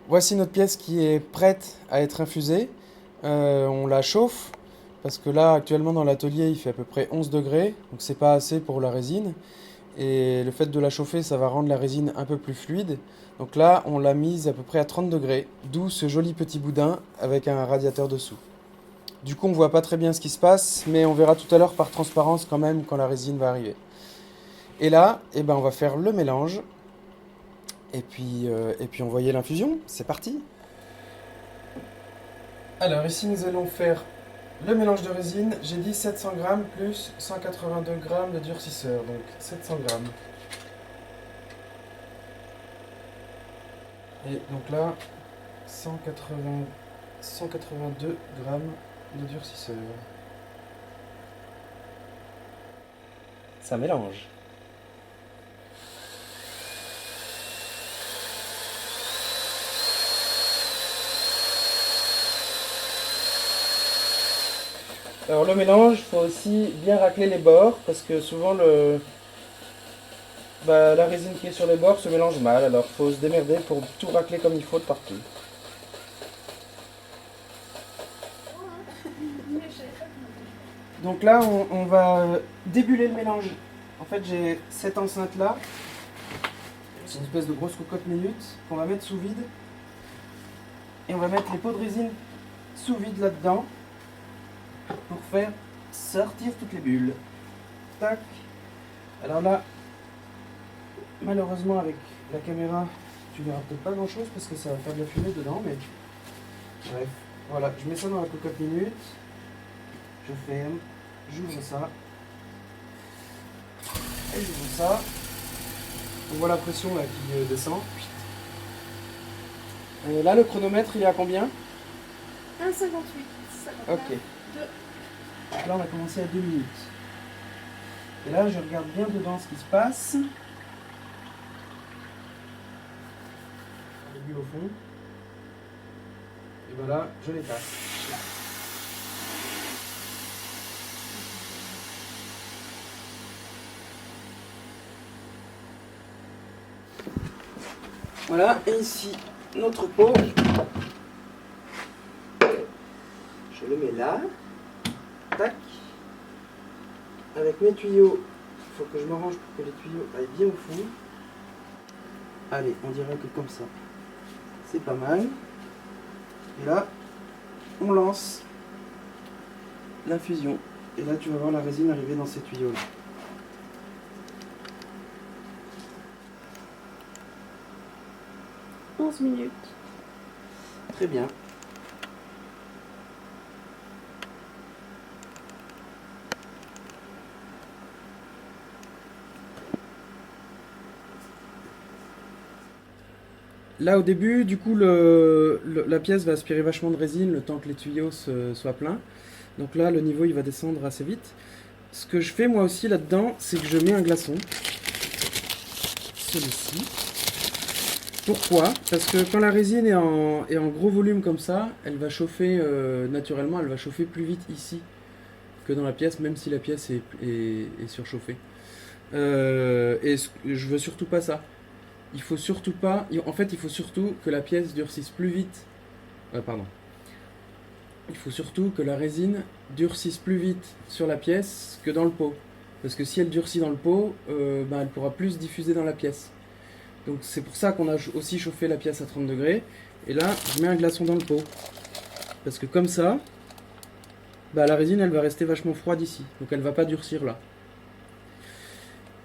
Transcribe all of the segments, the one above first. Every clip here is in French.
Voici notre pièce qui est prête à être infusée. On la chauffe parce que là actuellement dans l'atelier il fait à peu près 11 degrés, donc c'est pas assez pour la résine. Et le fait de la chauffer ça va rendre la résine un peu plus fluide. Donc là on l'a mise à peu près à 30 degrés, d'où ce joli petit boudin avec un radiateur dessous. Du coup on voit pas très bien ce qui se passe, mais on verra tout à l'heure par transparence quand même quand la résine va arriver. Et là, eh ben, on va faire le mélange et puis envoyer l'infusion. C'est parti! Alors ici nous allons faire le mélange de résine. J'ai dit 700 grammes plus 182 grammes de durcisseur, donc 700 grammes. Et donc là, 180, 182 grammes de durcisseur. Ça mélange. Alors le mélange, il faut aussi bien racler les bords parce que souvent la résine qui est sur les bords se mélange mal, alors il faut se démerder pour tout racler comme il faut de partout. Donc là, on va débuller le mélange. En fait, j'ai cette enceinte là, c'est une espèce de grosse cocotte minute qu'on va mettre sous vide. Et on va mettre les pots de résine sous vide là-dedans pour faire sortir toutes les bulles. Tac. Alors là, malheureusement avec la caméra, tu verras peut-être pas grand-chose parce que ça va faire de la fumée dedans, mais bref. Voilà, je mets ça dans la cocotte minute, je ferme, j'ouvre ça, et j'ouvre ça. On voit la pression là qui descend. Là, le chronomètre, il est à combien? 1,58. Ok. Là, on va commencer à 2 minutes. Et là, je regarde bien dedans ce qui se passe. Les bulles au fond. Et voilà, je les passe. Voilà, et ici, notre pot. Je le mets là. Tac. Avec mes tuyaux, il faut que je m'arrange pour que les tuyaux aillent bien au fond. Allez, on dirait que comme ça, c'est pas mal. Et là, on lance l'infusion. Et là, tu vas voir la résine arriver dans ces tuyaux-là. Minutes. Très bien. Là au début, du coup, la pièce va aspirer vachement de résine le temps que les tuyaux soient pleins. Donc là, le niveau il va descendre assez vite. Ce que je fais moi aussi là-dedans, c'est que je mets un glaçon. Celui-ci. Pourquoi? Parce que quand la résine est en gros volume comme ça, elle va chauffer naturellement, elle va chauffer plus vite ici que dans la pièce, même si la pièce est surchauffée. Je veux surtout pas ça. Il faut surtout pas. En fait, il faut surtout que la pièce durcisse plus vite. Pardon. Il faut surtout que la résine durcisse plus vite sur la pièce que dans le pot. Parce que si elle durcit dans le pot, elle pourra plus se diffuser dans la pièce. Donc c'est pour ça qu'on a aussi chauffé la pièce à 30 degrés. Et là, je mets un glaçon dans le pot. Parce que comme ça, la résine elle va rester vachement froide ici. Donc elle va pas durcir là.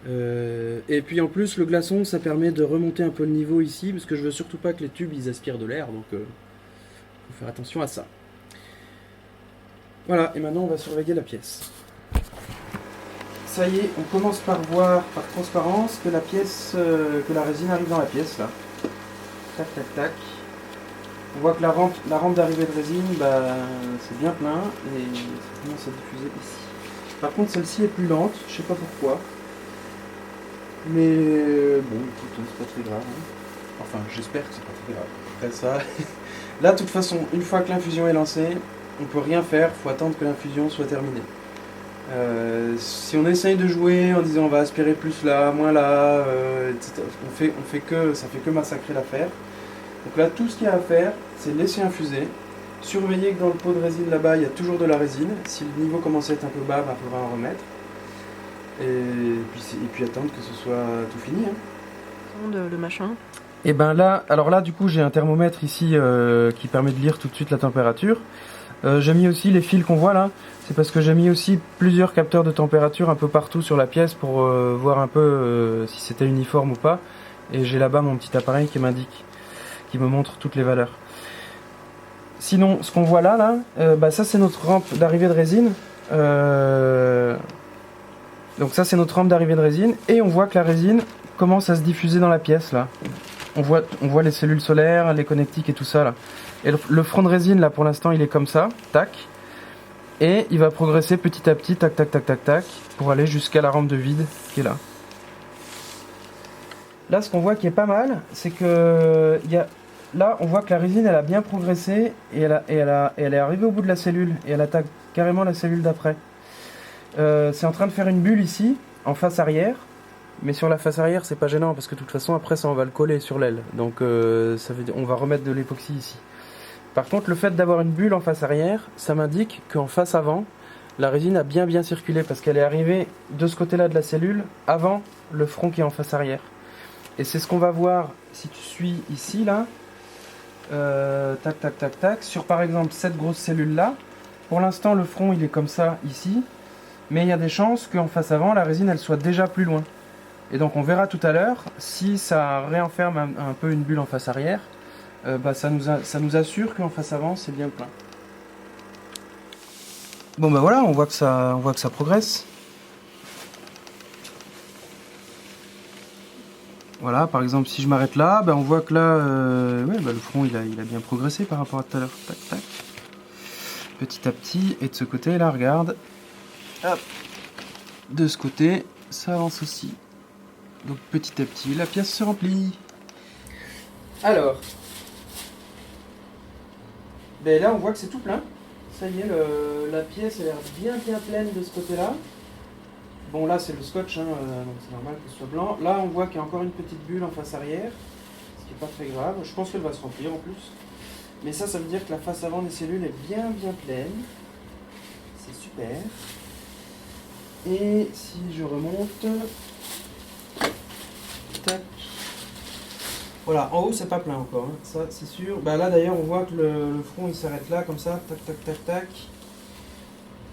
Et puis en plus, le glaçon ça permet de remonter un peu le niveau ici. Parce que je veux surtout pas que les tubes ils aspirent de l'air. Donc faut faire attention à ça. Voilà, et maintenant on va surveiller la pièce. Ça y est, on commence par voir par transparence que que la résine arrive dans la pièce là. Tac, tac, tac. On voit que la rampe d'arrivée de résine, c'est bien plein et ça commence à diffuser ici. Par contre, celle-ci est plus lente, je sais pas pourquoi. Mais bon, écoute, c'est pas très grave. Hein. Enfin, j'espère que c'est pas très grave. Après ça, là, de toute façon, une fois que l'infusion est lancée, on peut rien faire, faut attendre que l'infusion soit terminée. Si on essaye de jouer en disant on va aspirer plus là, moins là, etc., ça fait que massacrer l'affaire. Donc là, tout ce qu'il y a à faire, c'est laisser infuser. Surveiller que dans le pot de résine là-bas, il y a toujours de la résine. Si le niveau commence à être un peu bas, il faudra en remettre. Et puis attendre que ce soit tout fini. Hein. Le machin. Et ben là, alors là du coup j'ai un thermomètre ici qui permet de lire tout de suite la température. J'ai mis aussi les fils qu'on voit là, c'est parce que j'ai mis aussi plusieurs capteurs de température un peu partout sur la pièce pour voir un peu si c'était uniforme ou pas. Et j'ai là-bas mon petit appareil qui m'indique, qui me montre toutes les valeurs. Sinon, ce qu'on voit là, ça c'est notre rampe d'arrivée de résine. Donc ça c'est notre rampe d'arrivée de résine et on voit que la résine commence à se diffuser dans la pièce là. On voit les cellules solaires, les connectiques et tout ça là. Et le front de résine là pour l'instant il est comme ça, tac. Et il va progresser petit à petit, tac tac tac tac tac, pour aller jusqu'à la rampe de vide qui est là. Là ce qu'on voit qui est pas mal, c'est que là on voit que la résine elle a bien progressé et elle est arrivée au bout de la cellule et elle attaque carrément la cellule d'après. C'est en train de faire une bulle ici, en face arrière. Mais sur la face arrière, c'est pas gênant parce que de toute façon, après ça, on va le coller sur l'aile. Donc, ça veut dire, on va remettre de l'époxy ici. Par contre, le fait d'avoir une bulle en face arrière, ça m'indique qu'en face avant, la résine a bien circulé parce qu'elle est arrivée de ce côté-là de la cellule avant le front qui est en face arrière. Et c'est ce qu'on va voir si tu suis ici, là. Tac, tac, tac, tac. Sur par exemple cette grosse cellule-là. Pour l'instant, le front, il est comme ça ici. Mais il y a des chances qu'en face avant, la résine, elle soit déjà plus loin. Et donc on verra tout à l'heure, si ça réenferme un peu une bulle en face arrière, ça nous assure qu'en face avant c'est bien plein. Bon bah voilà, on voit que ça progresse. Voilà, par exemple si je m'arrête là, on voit que là, le front il a bien progressé par rapport à tout à l'heure. Tac tac. Petit à petit, et de ce côté là, regarde. Hop. De ce côté, ça avance aussi. Donc petit à petit, la pièce se remplit. Alors, là on voit que c'est tout plein. Ça y est, la pièce a l'air bien pleine de ce côté-là. Bon là c'est le scotch, donc c'est normal que ce soit blanc. Là on voit qu'il y a encore une petite bulle en face arrière, ce qui n'est pas très grave. Je pense qu'elle va se remplir en plus. Mais ça veut dire que la face avant des cellules est bien pleine. C'est super. Et si je remonte... Tac. Voilà, en haut c'est pas plein encore, hein. Ça c'est sûr. Là d'ailleurs on voit que le front il s'arrête là comme ça, tac tac tac tac.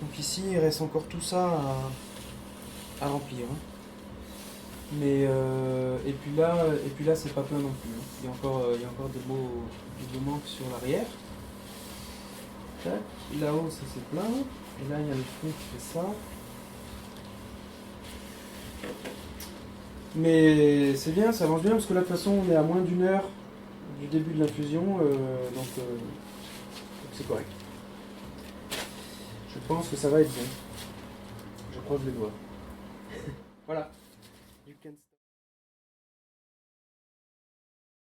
Donc ici il reste encore tout ça à remplir. Hein. Mais et puis là c'est pas plein non plus. Hein. Il y a encore des beaux manques sur l'arrière. Tac. Là-haut ça c'est plein. Et là il y a le front qui fait ça. Mais c'est bien, ça avance bien parce que là de toute façon on est à moins d'1 heure du début de l'infusion, donc c'est correct. Je pense que ça va être bien. Je croise les doigts. Voilà. You can